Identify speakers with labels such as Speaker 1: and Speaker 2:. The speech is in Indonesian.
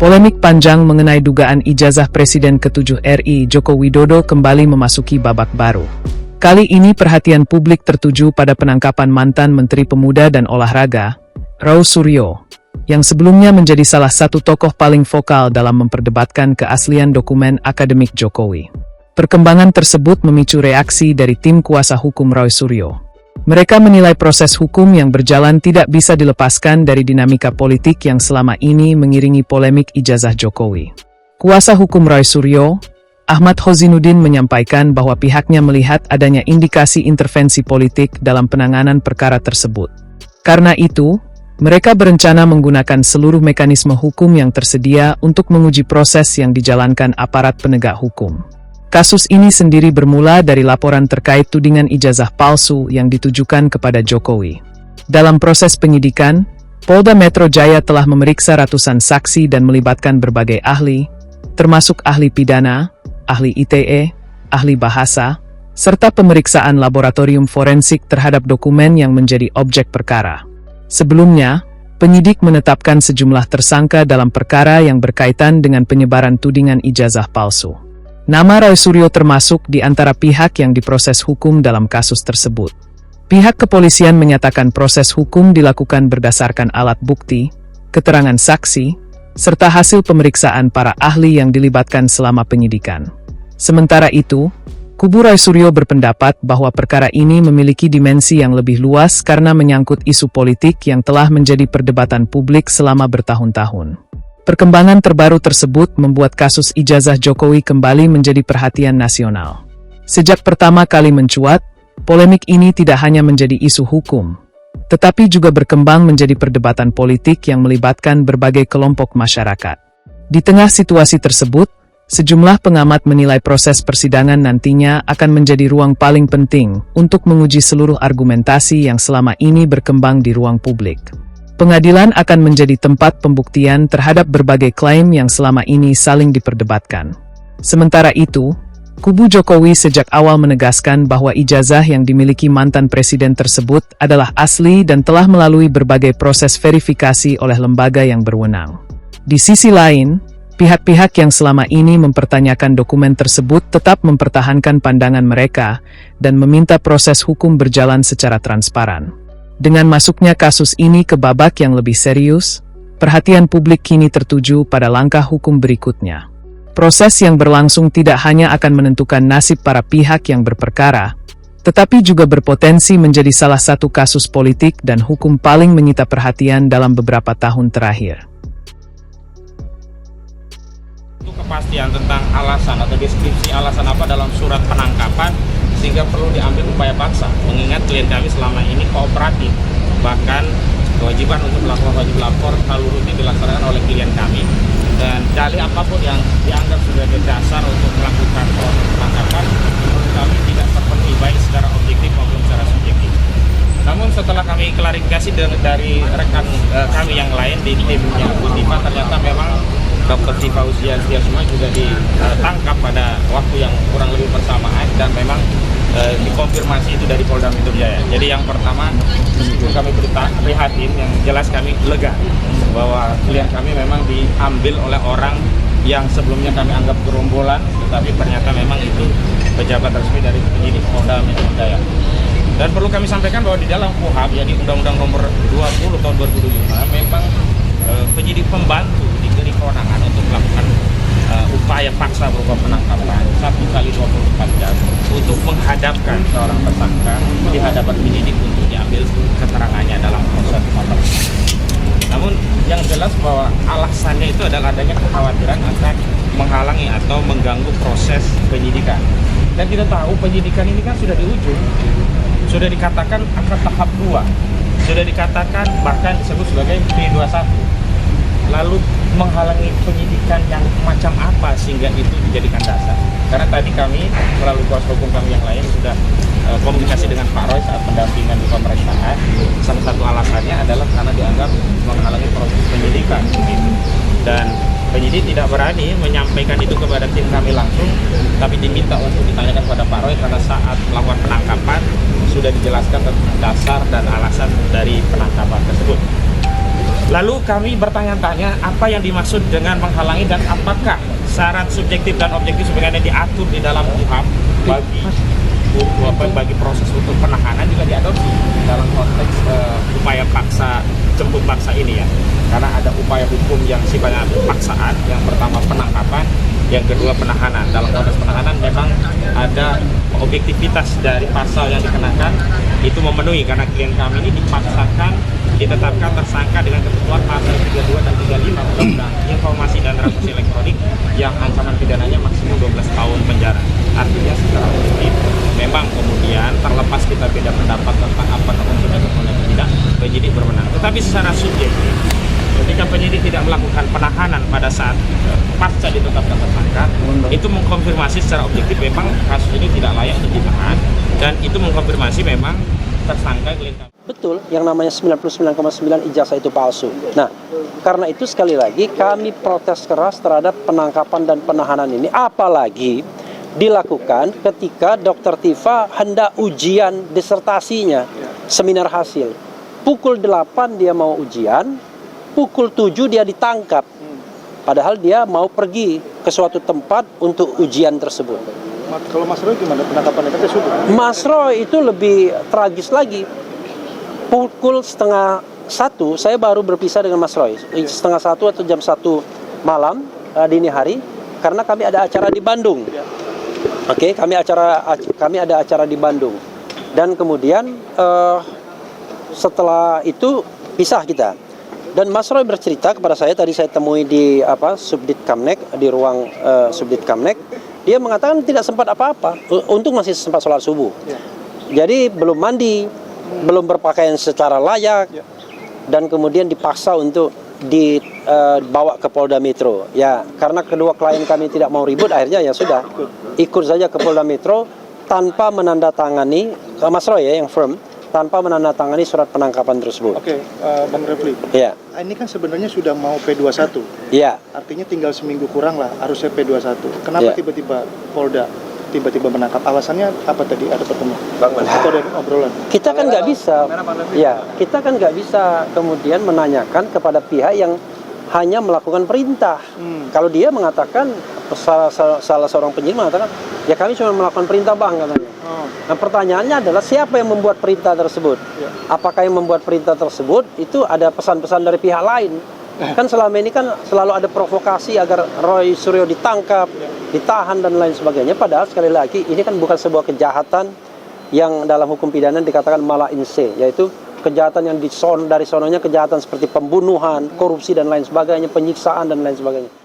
Speaker 1: Polemik panjang mengenai dugaan ijazah Presiden ke-7 RI Joko Widodo kembali memasuki babak baru. Kali ini perhatian publik tertuju pada penangkapan mantan Menteri Pemuda dan Olahraga, Roy Suryo, yang sebelumnya menjadi salah satu tokoh paling vokal dalam memperdebatkan keaslian dokumen akademik Jokowi. Perkembangan tersebut memicu reaksi dari tim kuasa hukum Roy Suryo. Mereka menilai proses hukum yang berjalan tidak bisa dilepaskan dari dinamika politik yang selama ini mengiringi polemik ijazah Jokowi. Kuasa hukum Roy Suryo, Ahmad Hozinuddin, menyampaikan bahwa pihaknya melihat adanya indikasi intervensi politik dalam penanganan perkara tersebut. Karena itu, mereka berencana menggunakan seluruh mekanisme hukum yang tersedia untuk menguji proses yang dijalankan aparat penegak hukum. Kasus ini sendiri bermula dari laporan terkait tudingan ijazah palsu yang ditujukan kepada Jokowi. Dalam proses penyidikan, Polda Metro Jaya telah memeriksa ratusan saksi dan melibatkan berbagai ahli, termasuk ahli pidana, ahli ITE, ahli bahasa, serta pemeriksaan laboratorium forensik terhadap dokumen yang menjadi objek perkara. Sebelumnya, penyidik menetapkan sejumlah tersangka dalam perkara yang berkaitan dengan penyebaran tudingan ijazah palsu. Nama Roy Suryo termasuk di antara pihak yang diproses hukum dalam kasus tersebut. Pihak kepolisian menyatakan proses hukum dilakukan berdasarkan alat bukti, keterangan saksi, serta hasil pemeriksaan para ahli yang dilibatkan selama penyidikan. Sementara itu, kubu Roy Suryo berpendapat bahwa perkara ini memiliki dimensi yang lebih luas karena menyangkut isu politik yang telah menjadi perdebatan publik selama bertahun-tahun. Perkembangan terbaru tersebut membuat kasus ijazah Jokowi kembali menjadi perhatian nasional. Sejak pertama kali mencuat, polemik ini tidak hanya menjadi isu hukum, tetapi juga berkembang menjadi perdebatan politik yang melibatkan berbagai kelompok masyarakat. Di tengah situasi tersebut, sejumlah pengamat menilai proses persidangan nantinya akan menjadi ruang paling penting untuk menguji seluruh argumentasi yang selama ini berkembang di ruang publik. Pengadilan akan menjadi tempat pembuktian terhadap berbagai klaim yang selama ini saling diperdebatkan. Sementara itu, kubu Jokowi sejak awal menegaskan bahwa ijazah yang dimiliki mantan presiden tersebut adalah asli dan telah melalui berbagai proses verifikasi oleh lembaga yang berwenang. Di sisi lain, pihak-pihak yang selama ini mempertanyakan dokumen tersebut tetap mempertahankan pandangan mereka dan meminta proses hukum berjalan secara transparan. Dengan masuknya kasus ini ke babak yang lebih serius, perhatian publik kini tertuju pada langkah hukum berikutnya. Proses yang berlangsung tidak hanya akan menentukan nasib para pihak yang berperkara, tetapi juga berpotensi menjadi salah satu kasus politik dan hukum paling menyita perhatian dalam beberapa tahun terakhir.
Speaker 2: Untuk kepastian tentang alasan atau deskripsi alasan apa dalam surat penangkapan, sehingga perlu diambil upaya paksa, mengingat klien kami selama ini kooperatif. Bahkan kewajiban untuk melakukan wajib lapor selalu rutin dilaksanakan oleh klien kami. Dan dalih apapun yang dianggap sebagai dasar untuk melakukan proses penangkapan, menurut kami tidak terpenuhi baik secara objektif maupun secara subjektif. Namun setelah kami klarifikasi dari rekan kami yang lain di timnya Bu Tifa, ternyata memang Dr. Tifa Uzian Setiasuma juga ditangkap pada waktu yang kurang lebih bersamaan dan memang dikonfirmasi itu dari Polda Metro Jaya. Jadi yang pertama, meskipun kami prihatin, yang jelas kami lega bahwa klien kami memang diambil oleh orang yang sebelumnya kami anggap gerombolan, tetapi ternyata memang itu pejabat resmi dari penyidik Polda Metro Jaya. Dan perlu kami sampaikan bahwa di dalam KUHP, jadi Undang-Undang Nomor 20 Tahun 2005, memang penyidik pembantu diberi kewenangan untuk melakukan upaya paksa berupa penangkapan 1x24 jam untuk menghadapkan seorang tersangka di hadapan penyidik untuk diambil keterangannya dalam proses pemeriksaan. Namun yang jelas bahwa alasannya itu adalah adanya kekhawatiran akan menghalangi atau mengganggu proses penyidikan. Dan kita tahu penyidikan ini kan sudah di ujung, sudah dikatakan akan tahap 2, sudah dikatakan bahkan disebut sebagai P21. Lalu menghalangi penyidikan yang macam apa sehingga itu dijadikan dasar? Karena tadi kami melalui kuasa hukum kami yang lain sudah komunikasi dengan Pak Roy saat pendampingan di pemeriksaan. Salah satu alasannya adalah karena dianggap menghalangi proses penyidikan, begitu. Dan penyidik tidak berani menyampaikan itu kepada tim kami langsung, tapi diminta untuk ditanyakan kepada Pak Roy karena saat melakukan penangkapan sudah dijelaskan tentang dasar dan alasan dari penangkapan tersebut. Lalu kami bertanya-tanya apa yang dimaksud dengan menghalangi dan apakah syarat subjektif dan objektif sebenarnya diatur di dalam KUHP bagi proses untuk penahanan juga diadopsi dalam konteks upaya paksa, jemput paksa ini ya. Karena ada upaya hukum yang sifatnya paksaan, yang pertama penangkapan, yang kedua penahanan. Dalam konteks penahanan memang ada objektivitas dari pasal yang dikenakan itu memenuhi, karena klien kami ini dipaksakan ditetapkan tersangka dengan ketentuan pasal 32 dan 35 Undang-Undang Informasi dan Transaksi Elektronik yang ancaman pidananya maksimum 12 tahun penjara. Artinya secara objektif memang kemudian terlepas kita beda pendapat tentang apakah unsur atau tidak, penyidik berwenang. Tetapi secara subjektif, ketika penyidik tidak melakukan penahanan pada saat pasca ditetapkan tersangka, itu mengkonfirmasi secara objektif memang kasus ini tidak layak untuk ditahan, dan itu mengkonfirmasi memang tersangka klien kami.
Speaker 3: Betul, yang namanya 99,9 ijazah itu palsu. Nah, karena itu sekali lagi kami protes keras terhadap penangkapan dan penahanan ini, apalagi dilakukan ketika Dr. Tifa hendak ujian disertasinya, seminar hasil. Pukul 8 dia mau ujian, pukul 7 dia ditangkap. Padahal dia mau pergi ke suatu tempat untuk ujian tersebut.
Speaker 4: Kalau Mas Roy gimana penangkapannya? Kan subuh.
Speaker 3: Mas Roy itu lebih tragis lagi. Pukul 12:30 saya baru berpisah dengan Mas Roy. 12:30 atau jam 1 malam dini hari, karena kami ada acara di Bandung. Oke, kami ada acara di Bandung. Dan kemudian setelah itu pisah kita. Dan Mas Roy bercerita kepada saya, tadi saya temui di Subdit Kamnek, di ruang Subdit Kamnek. Dia mengatakan tidak sempat apa-apa. Untung masih sempat sholat subuh. Jadi belum mandi, belum berpakaian secara layak, dan kemudian dipaksa untuk dibawa ke Polda Metro. Ya, karena kedua klien kami tidak mau ribut, akhirnya ya sudah ikut saja ke Polda Metro tanpa menandatangani, Mas Roy ya yang firm, tanpa menandatangani surat penangkapan tersebut.
Speaker 4: Oke, Bang Refli.
Speaker 3: Ya.
Speaker 4: Ini kan sebenarnya sudah mau P21.
Speaker 3: Ya.
Speaker 4: Artinya tinggal seminggu kurang lah harusnya P21. Kenapa tiba-tiba Polda tiba-tiba menangkap? Alasannya apa tadi? Ada pertemuan? Atau ada obrolan?
Speaker 3: Kita kan nggak bisa. Ya, kita kan nggak bisa kemudian menanyakan kepada pihak yang hanya melakukan perintah. Kalau dia mengatakan, salah seorang penyidik mengatakan, ya kami cuma melakukan perintah bang katanya. Nah pertanyaannya adalah siapa yang membuat perintah tersebut? Apakah yang membuat perintah tersebut itu ada pesan-pesan dari pihak lain? Kan selama ini kan selalu ada provokasi agar Roy Suryo ditangkap, ditahan dan lain sebagainya. Padahal sekali lagi ini kan bukan sebuah kejahatan yang dalam hukum pidana dikatakan mala in se, yaitu kejahatan yang dari sononya kejahatan seperti pembunuhan, korupsi dan lain sebagainya, penyiksaan dan lain sebagainya.